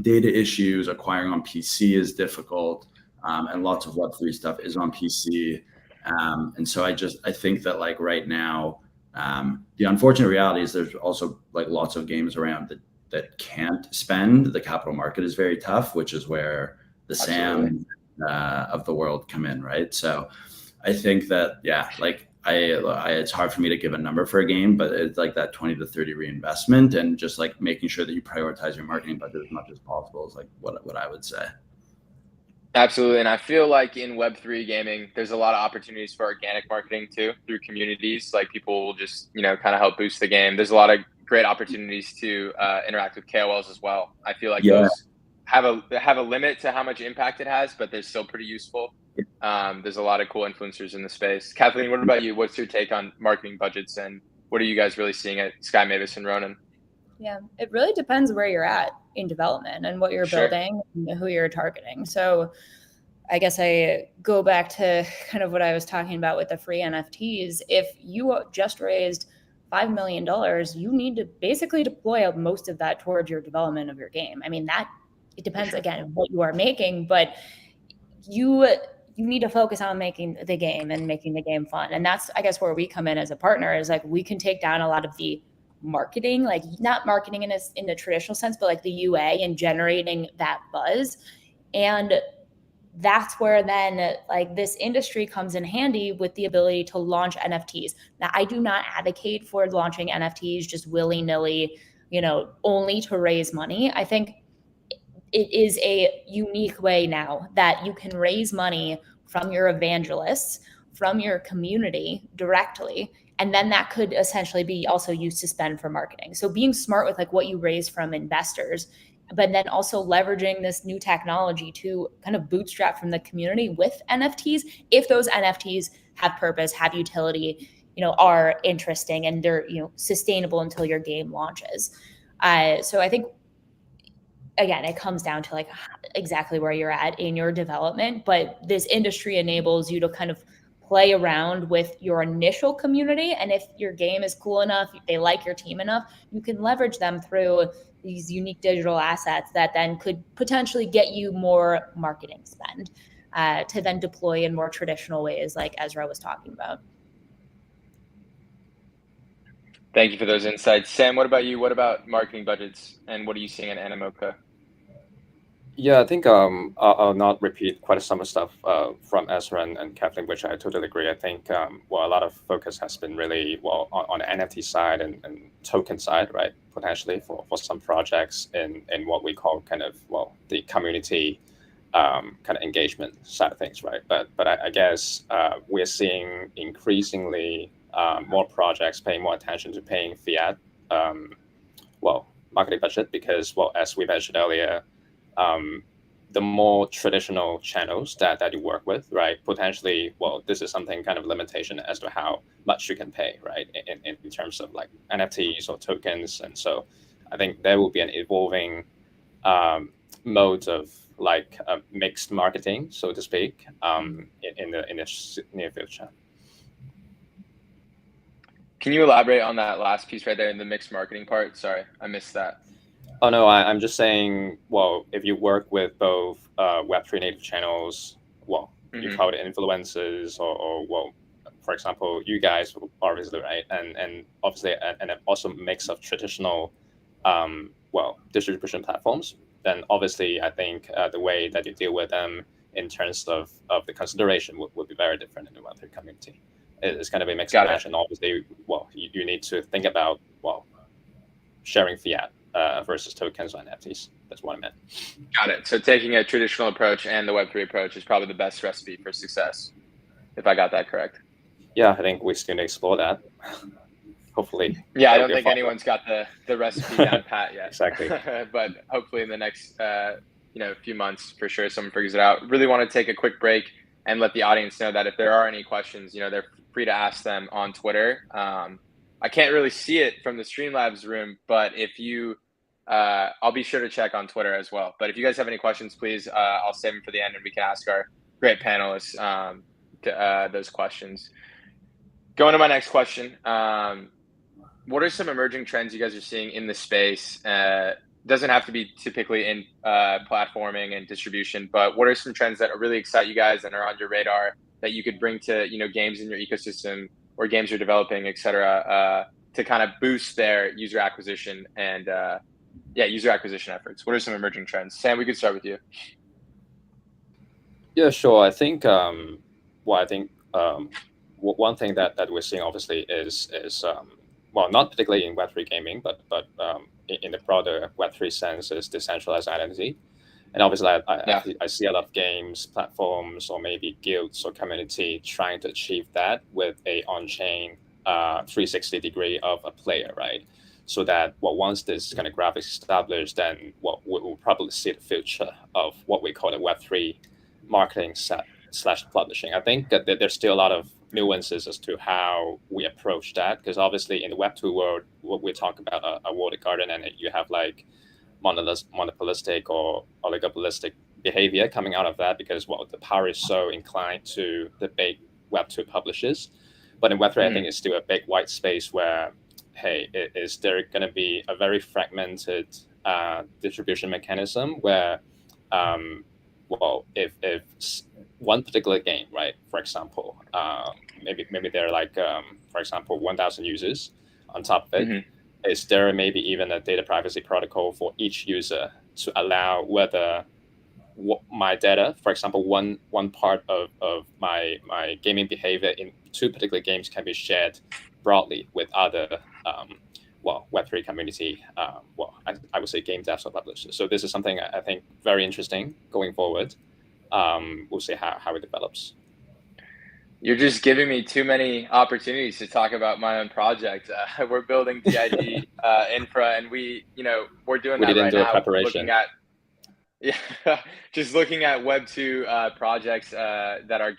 data issues. Acquiring on PC is difficult, and lots of Web3 stuff is on PC. And so I think that like right now, the unfortunate reality is there's also like lots of games around that can't spend. The capital market is very tough, which is where the SAM of the world come in, right? So I think that, yeah, like it's hard for me to give a number for a game, but it's like that 20 to 30 reinvestment, and just like making sure that you prioritize your marketing budget as much as possible is like what I would say.
Absolutely. And I feel like in Web3 gaming, there's a lot of opportunities for organic marketing too, through communities. Like people will just, kind of help boost the game. There's a lot of great opportunities to interact with KOLs as well. I feel like those have a limit to how much impact it has, but they're still pretty useful. There's a lot of cool influencers in the space. Kathleen, what about you? What's your take on marketing budgets, and what are you guys really seeing at Sky Mavis and Ronin?
Yeah, it really depends where you're at in development and what you're building and who you're targeting. So I guess I go back to kind of what I was talking about with the free NFTs. If you just raised $5 million, you need to basically deploy most of that towards your development of your game. I mean, it depends again on what you are making, but you need to focus on making the game and making the game fun. And that's, I guess, where we come in as a partner, is like we can take down a lot of the marketing, like not marketing in the traditional sense, but like the UA and generating that buzz. And that's where then like this industry comes in handy with the ability to launch NFTs. Now, I do not advocate for launching NFTs just willy-nilly, only to raise money. I think it is a unique way now that you can raise money from your evangelists, from your community directly, and then that could essentially be also used to spend for marketing. So being smart with like what you raise from investors, but then also leveraging this new technology to kind of bootstrap from the community with NFTs, if those NFTs have purpose, have utility, are interesting, and they're, sustainable until your game launches. So I think, again, it comes down to like exactly where you're at in your development, but this industry enables you to kind of play around with your initial community. And if your game is cool enough, they like your team enough, you can leverage them through these unique digital assets that then could potentially get you more marketing spend to then deploy in more traditional ways, like Ezra was talking about.
Thank you for those insights. Sam, what about you? What about marketing budgets, and what are you seeing in Animoca?
Yeah, I think I'll not repeat quite some of stuff from Ezra and Kathleen, which I totally agree. I think a lot of focus has been really on the NFT side and token side, right? Potentially for some projects in what we call kind of the community kind of engagement side of things, right? But I guess we're seeing increasingly more projects paying more attention to paying fiat marketing budget, because as we mentioned earlier, the more traditional channels that you work with, right? Potentially, this is something kind of limitation as to how much you can pay, right? In terms of like NFTs or tokens. And so I think there will be an evolving modes of like mixed marketing, so to speak, in the near future.
Can you elaborate on that last piece right there in the mixed marketing part? Sorry, I missed that.
Oh no, I'm just saying. Well, if you work with both Web3 native channels, well, you call it influencers, or well, for example, you guys obviously, right, and obviously, and also mix of traditional, well, distribution platforms. Then obviously, I think the way that you deal with them in terms of the consideration would be very different in the Web3 community. It's going to be mix and match, and obviously, well, you need to think about, well, sharing fiat versus tokens or NFTs. That's what I meant.
Got it. So taking a traditional approach and the Web3 approach is probably the best recipe for success, if I got that correct.
Yeah, I think we still need to explore that. Hopefully.
Yeah, I don't think anyone's got the recipe down pat yet.
Exactly.
But hopefully in the next few months, for sure, someone figures it out. Really want to take a quick break and let the audience know that if there are any questions, they're free to ask them on Twitter. I can't really see it from the Streamlabs room, but if you, I'll be sure to check on Twitter as well. But if you guys have any questions, please, I'll save them for the end and we can ask our great panelists those questions. Going to my next question. What are some emerging trends you guys are seeing in the space? Doesn't have to be typically in platforming and distribution, but what are some trends that really excite you guys and are on your radar that you could bring to games in your ecosystem or games you're developing, et cetera, to kind of boost their user acquisition and user acquisition efforts? What are some emerging trends? Sam, we could start with you.
Yeah, sure. I think one thing that we're seeing obviously is well, not particularly in Web3 gaming, but in the broader Web3 sense, is decentralized identity. And obviously, I see a lot of games, platforms, or maybe guilds or community trying to achieve that with a on-chain 360 degree of a player, right? So that once this kind of graphics established, then we'll probably see the future of what we call the Web3 marketing / publishing. I think that there's still a lot of nuances as to how we approach that, because obviously in the Web2 world, we talk about a walled garden, and you have like monopolistic or oligopolistic behavior coming out of that, because the power is so inclined to the big Web2 publishers. But in Web3, I think it's still a big white space where, hey, is there going to be a very fragmented distribution mechanism where, if one particular game, right, for example, maybe there are like, for example, 1,000 users on top of it. Is there maybe even a data privacy protocol for each user to allow whether my data, for example, one part of my gaming behavior in two particular games can be shared broadly with other Web3 community, I would say game devs or publishers. So this is something I think very interesting going forward. We'll see how it develops.
You're just giving me too many opportunities to talk about my own project. We're building DID infra, and we're doing that right now.
Preparation.
Just looking at Web2 projects that our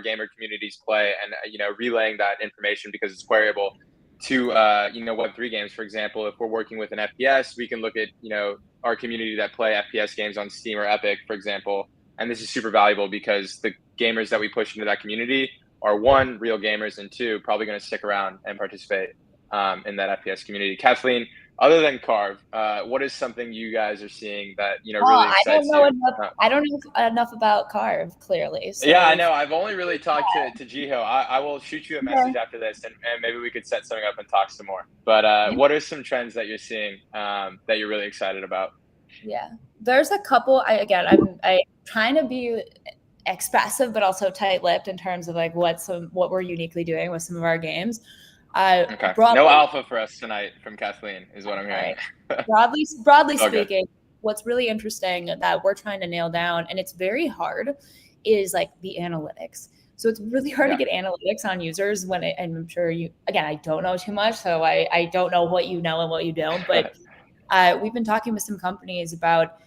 gamer communities play, and relaying that information because it's queryable to Web3 games. For example, if we're working with an FPS, we can look at our community that play FPS games on Steam or Epic, for example. And this is super valuable because the gamers that we push into that community are, one, real gamers, and two, probably going to stick around and participate in that FPS community. Kathleen, other than CARV, what is something you guys are seeing that really excites you?
I don't know enough about CARV, clearly. So.
Yeah, I know. I've only really talked to Jiho. I will shoot you a message after this, and maybe we could set something up and talk some more. But what are some trends that you're seeing that you're really excited about?
Yeah, there's a couple. I'm trying to be expressive, but also tight-lipped in terms of like what we're uniquely doing with some of our games.
Okay. No alpha for us tonight from Kathleen is what I'm hearing.
Right. Broadly speaking, what's really interesting that we're trying to nail down, and it's very hard, is like the analytics. So it's really hard to get analytics on users and I'm sure I don't know too much, so I don't know what you know and what you don't, but we've been talking with some companies about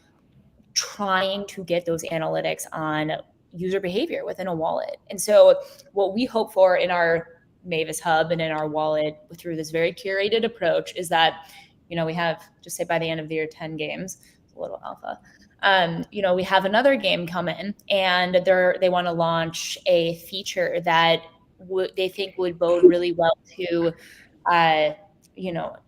trying to get those analytics on user behavior within a wallet. And so what we hope for in our Mavis Hub and in our wallet through this very curated approach is that, we have, just say by the end of the year, 10 games, a little alpha. We have another game coming, and they want to launch a feature that they think would bode really well to,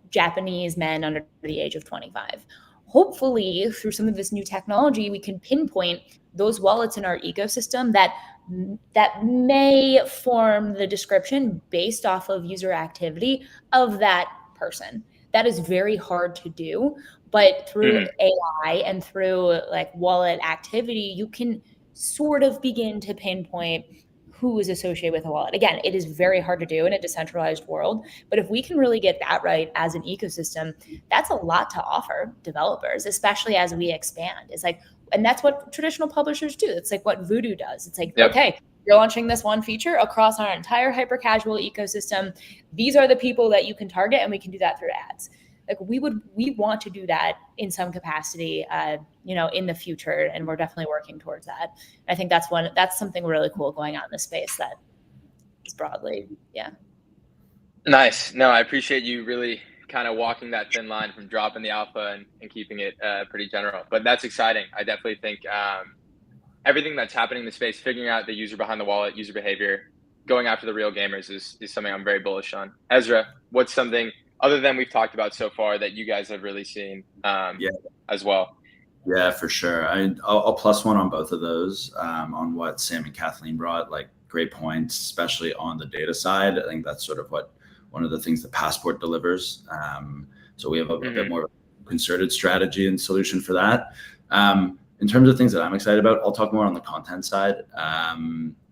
Japanese men under the age of 25. Hopefully, through some of this new technology, we can pinpoint those wallets in our ecosystem that may form the description based off of user activity of that person. That is very hard to do, but through AI and through like wallet activity, you can sort of begin to pinpoint who is associated with a wallet. Again, it is very hard to do in a decentralized world, but if we can really get that right as an ecosystem, that's a lot to offer developers, especially as we expand. It's like, and that's what traditional publishers do. It's like what Voodoo does. It's like, okay, you're launching this one feature across our entire hyper casual ecosystem. These are the people that you can target, and we can do that through ads. Like we want to do that in some capacity, in the future, and we're definitely working towards that. I think that's something really cool going on in the space that is broadly, yeah.
Nice. No, I appreciate you really kind of walking that thin line from dropping the alpha and keeping it pretty general. But that's exciting. I definitely think everything that's happening in the space, figuring out the user behind the wallet, user behavior, going after the real gamers is something I'm very bullish on. Ezra, what's something other than we've talked about so far that you guys have really seen as well?
Yeah, for sure. I'll plus one on both of those, on what Sam and Kathleen brought, like great points, especially on the data side. I think that's sort of one of the things that Passport delivers. So we have a bit more of a concerted strategy and solution for that. In terms of things that I'm excited about, I'll talk more on the content side.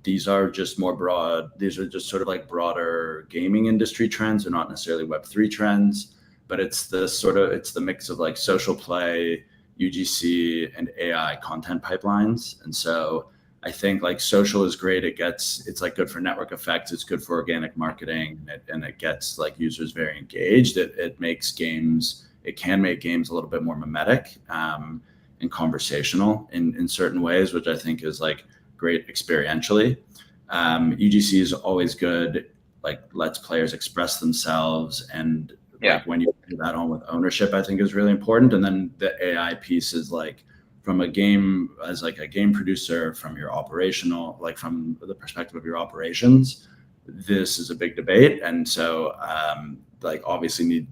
These are just more broad. These are just sort of like broader gaming industry trends. They're not necessarily Web3 trends, but it's the mix of like social play, UGC, and AI content pipelines. And so I think like social is great. It's like good for network effects. It's good for organic marketing, and it gets like users very engaged. It can make games a little bit more mimetic and conversational in certain ways, which I think is like great experientially. UGC is always good, like lets players express themselves, and like when you do that on with ownership, I think is really important. And then the AI piece is like from a game, as like a game producer, from your operational, like from the perspective of your operations, this is a big debate. And so like obviously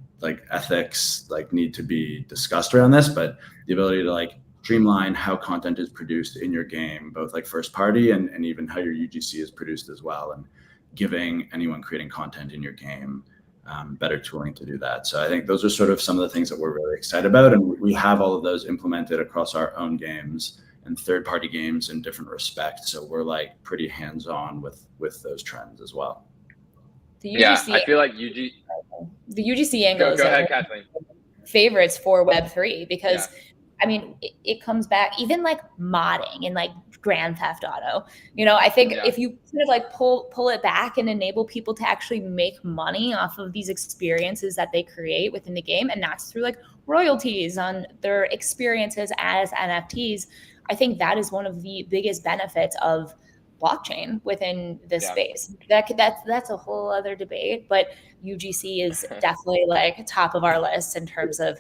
ethics need to be discussed around this, but the ability to like streamline how content is produced in your game, both like first party and even how your UGC is produced as well, and giving anyone creating content in your game better tooling to do that. So I think those are sort of some of the things that we're really excited about, and we have all of those implemented across our own games and third-party games in different respects. So we're like pretty hands-on with those trends as well.
I feel like
the UGC angle
go ahead, Kathleen.
Favorites for Web3 because I mean, it comes back even like modding and like Grand Theft Auto. I think if you sort of like pull it back and enable people to actually make money off of these experiences that they create within the game, and that's through like royalties on their experiences as NFTs, I think that is one of the biggest benefits of blockchain within this space. That's a whole other debate, but UGC is definitely like top of our list in terms of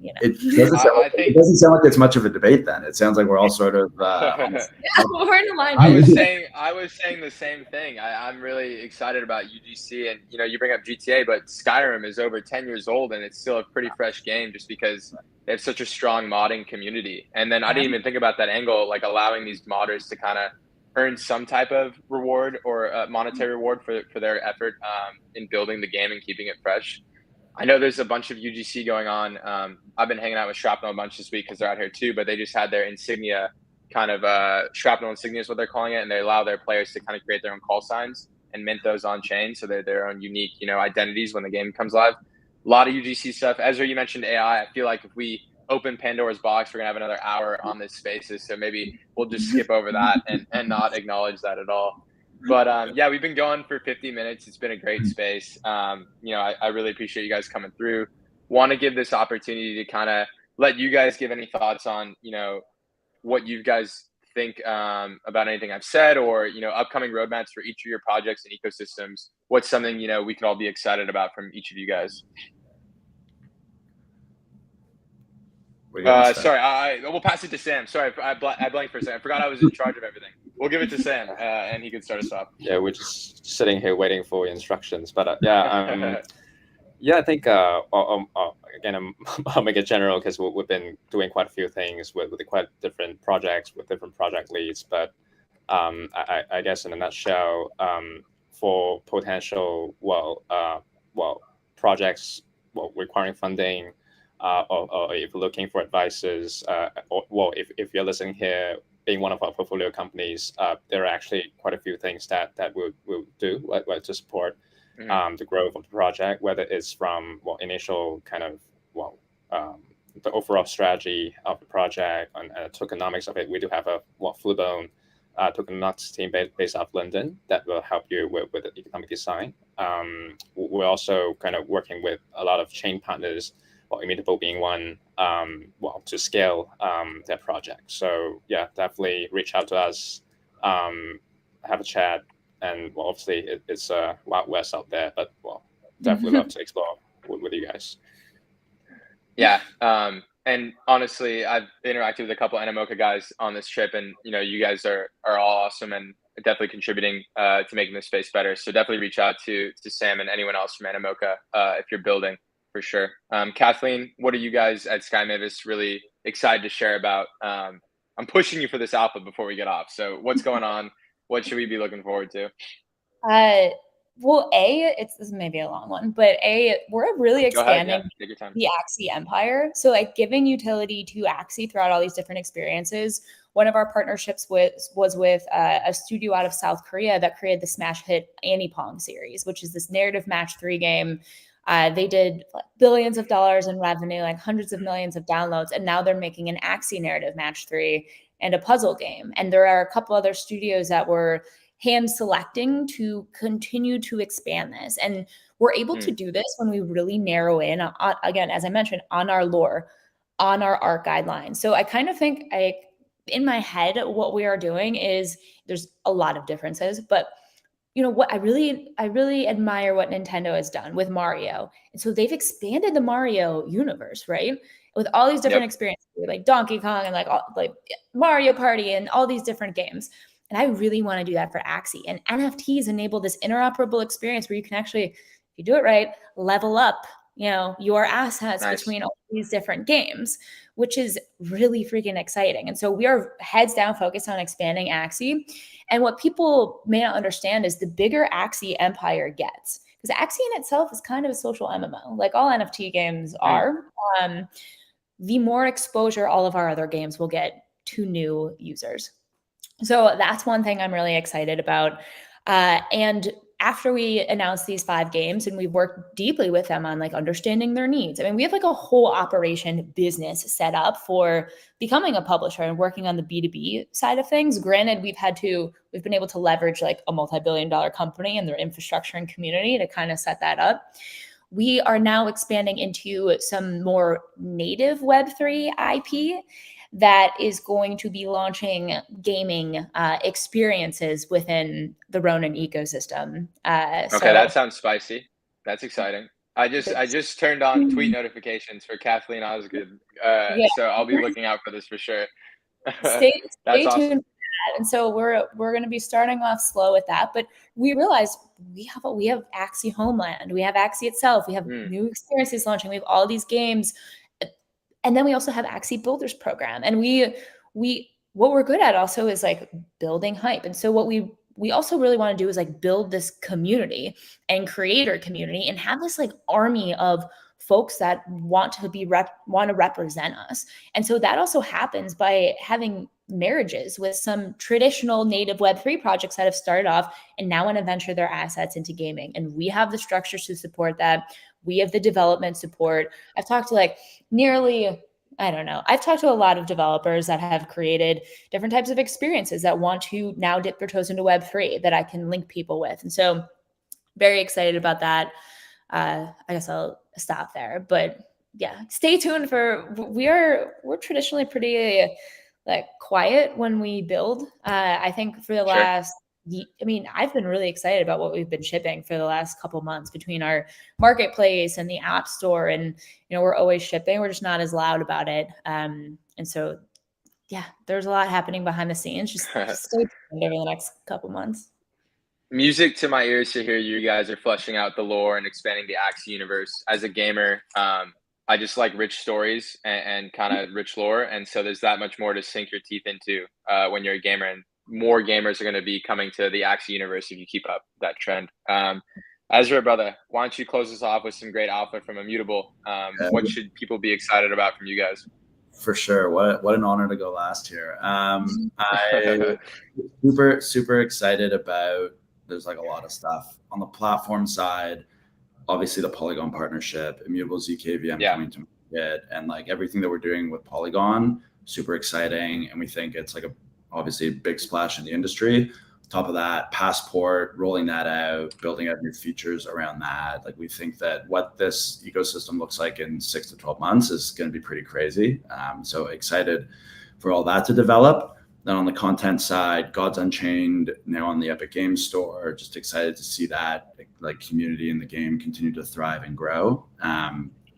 It doesn't sound like it's much of a debate then. It sounds like we're all sort of
we're in line.
I was saying the same thing. I'm really excited about UGC, and you bring up GTA, but Skyrim is over 10 years old and it's still a pretty fresh game just because they have such a strong modding community. And then I didn't even think about that angle, like allowing these modders to kind of earn some type of reward or monetary reward for their effort in building the game and keeping it fresh. I know there's a bunch of UGC going on. I've been hanging out with Shrapnel a bunch this week because they're out here too, but they just had their insignia kind of Shrapnel insignia is what they're calling it. And they allow their players to kind of create their own call signs and mint those on chain. So they're their own unique, identities when the game comes live. A lot of UGC stuff. Ezra, you mentioned AI. I feel like if we open Pandora's box, we're gonna have another hour on this spaces. So maybe we'll just skip over that and not acknowledge that at all. But we've been going for 50 minutes. It's been a great space. I really appreciate you guys coming through. Want to give this opportunity to kind of let you guys give any thoughts on, what you guys think about anything I've said, or, upcoming roadmaps for each of your projects and ecosystems. What's something, we can all be excited about from each of you guys?
What do you want to start?
Sorry, we'll pass it to Sam. Sorry, I blanked for a second. I forgot I was in charge of everything. We'll give it to Sam, and he can start us off.
Yeah, we're just sitting here waiting for instructions. But yeah, I think again, I'll make it general because we've been doing quite a few things with quite different projects with different project leads. But I guess in a nutshell, for potential projects requiring funding, or if you're looking for advices, or if you're listening here, being one of our portfolio companies, there are actually quite a few things that we'll do to support the growth of the project, whether it's from initial kind of the overall strategy of the project and tokenomics of it. We do have a full-blown tokenomics team based out of London that will help you with the economic design. We're also kind of working with a lot of chain partners, Immutable being one, to scale their project. So yeah, definitely reach out to us, have a chat, and obviously it's a Wild West out there, but definitely love to explore with you guys.
Yeah, and honestly, I've interacted with a couple of Animoca guys on this trip, and you guys are all awesome and definitely contributing to making this space better. So definitely reach out to Sam and anyone else from Animoca if you're building, for sure. Kathleen, what are you guys at Sky Mavis really excited to share about? I'm pushing you for this alpha before we get off. So what's going on? What should we be looking forward to?
Well, this is maybe a long one, but we're really expanding the Axie empire. So like giving utility to Axie throughout all these different experiences. One of our partnerships was with a studio out of South Korea that created the smash hit Anipong series, which is this narrative match 3 game. They did billions of dollars in revenue, like hundreds of millions of downloads, and now they're making an Axie narrative match 3 and a puzzle game. And there are a couple other studios that were hand selecting to continue to expand this. And we're able to do this when we really narrow in on, again, as I mentioned, on our lore, on our art guidelines. So I kind of think in my head, what we are doing is there's a lot of differences, but what I really admire what Nintendo has done with Mario. And so they've expanded the Mario universe, right? With all these different experiences, like Donkey Kong and like Mario Party and all these different games. And I really want to do that for Axie. And NFTs enable this interoperable experience where you can actually, if you do it right, level up, your assets between all these different games, which is really freaking exciting. And so we are heads down focused on expanding Axie. And what people may not understand is the bigger Axie empire gets, because Axie in itself is kind of a social MMO, like all NFT games are. The more exposure all of our other games will get to new users. So that's one thing I'm really excited about. And after we announced these 5 games and we've worked deeply with them on understanding their needs. I mean, we have a whole operation business set up for becoming a publisher and working on the B2B side of things. Granted, we've been able to leverage a multi-billion-dollar company and their infrastructure and community to kind of set that up. We are now expanding into some more native Web3 IP that is going to be launching gaming experiences within the Ronin ecosystem.
Okay, that sounds spicy. That's exciting. I just turned on tweet notifications for Kathleen Osgood, so I'll be looking out for this for sure.
Stay tuned
awesome.
for that. And so we're going to be starting off slow with that, but we realized we have Axie Homeland, we have Axie itself, we have new experiences launching, we have all these games. And then we also have Axie Builders Program. And what we're good at also is building hype. And so what we also really want to do is build this community and creator community and have this army of folks that want to represent us. And so that also happens by having marriages with some traditional native Web3 projects that have started off and now want to venture their assets into gaming. And we have the structures to support that. We have the development support. I've talked to I've talked to a lot of developers that have created different types of experiences that want to now dip their toes into Web3 that I can link people with. And so very excited about that. I guess I'll stop there, but yeah, stay tuned we're traditionally pretty quiet when we build. I think for the last I mean, I've been really excited about what we've been shipping for the last couple months between our marketplace and the app store. And, we're always shipping. We're just not as loud about it. And so, yeah, there's a lot happening behind the scenes. Just stay tuned over the next couple months.
Music to my ears to hear you guys are fleshing out the lore and expanding the Axie universe. As a gamer, I just like rich stories and kind of rich lore. And so there's that much more to sink your teeth into when you're a gamer. And more gamers are going to be coming to the Axie universe if you keep up that trend. Ezra, brother, why don't you close us off with some great alpha from Immutable? What should people be excited about from you guys?
For sure. What an honor to go last here. I'm super excited about, there's like a lot of stuff on the platform side. Obviously the Polygon partnership, Immutable ZKVM coming to market, and like everything that we're doing with Polygon, super exciting. And we think it's like obviously a big splash in the industry. Top of that, Passport, rolling that out, building out new features around that. Like we think that what this ecosystem looks like in 6 to 12 months is going to be pretty crazy. So excited for all that to develop. Then on the content side, Gods Unchained now on the Epic Games Store. Just excited to see that like community in the game continue to thrive and grow.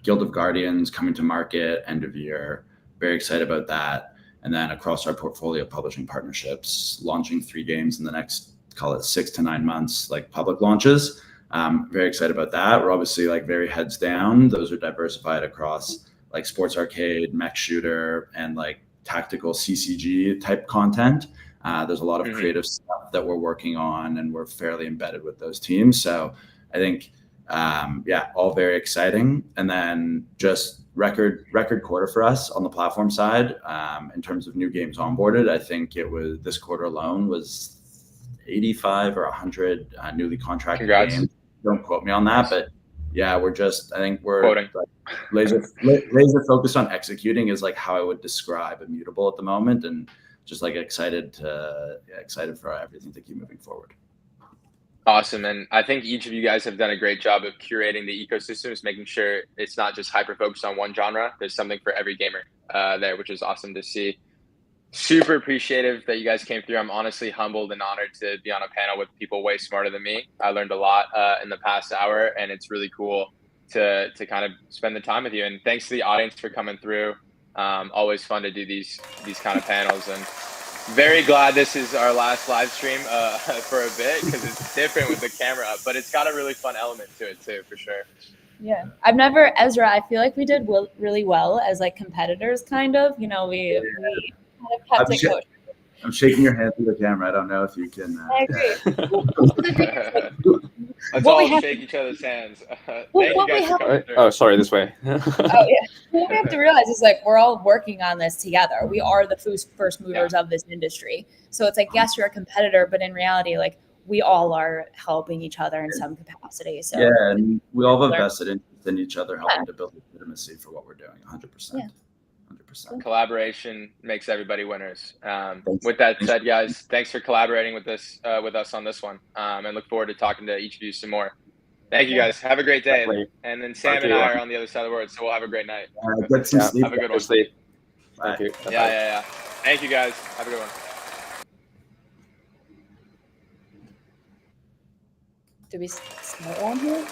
Guild of Guardians coming to market end of year. Very excited about that. And then across our portfolio of publishing partnerships, launching 3 games in the next, call it 6 to 9 months, like public launches. Very excited about that. We're obviously like very heads down. Those are diversified across like sports arcade, mech shooter, and like tactical CCG type content. There's a lot of creative stuff that we're working on, and we're fairly embedded with those teams. So I think, all very exciting. And then just record quarter for us on the platform side. In terms of new games onboarded, I think it was this quarter alone was 85 or 100 newly contracted games. Don't quote me on that, but yeah, I think we're like laser focused on executing is like how I would describe Immutable at the moment, and just like excited for everything to keep moving forward.
Awesome. And I think each of you guys have done a great job of curating the ecosystems, making sure it's not just hyper focused on one genre. There's something for every gamer there, which is awesome to see. Super appreciative that you guys came through. I'm honestly humbled and honored to be on a panel with people way smarter than me. I learned a lot in the past hour, and it's really cool to kind of spend the time with you. And thanks to the audience for coming through. Always fun to do these kind of panels, and very glad this is our last live stream for a bit, because it's different with the camera up, but it's got a really fun element to it too, for sure.
Yeah, Ezra, I feel like we did really well as like competitors, kind of. We kind of kept it kosher.
I'm shaking your hand through the camera. I don't know if you can.
I agree.
Let's all shake each other's hands. Thank you guys for coming through.
Oh, sorry, this way.
Oh, yeah. What we have to realize is like we're all working on this together. We are the first movers of this industry. So it's like, yes, you're a competitor, but in reality, like we all are helping each other in some capacity. So
and we all have a vested interest in each other, helping to build legitimacy for what we're doing. 100%.
Yeah.
100%.
Collaboration makes everybody winners. With that said, guys, thanks for collaborating with us on this one, and look forward to talking to each of you some more. Thank you, guys. Have a great day. And then Sam and I are on the other side of the world, so we'll have a great night.
Get some sleep.
Have a good one.
Sleep.
Thank
you.
Yeah. Thank you, guys. Have a good one.
Do we start on here?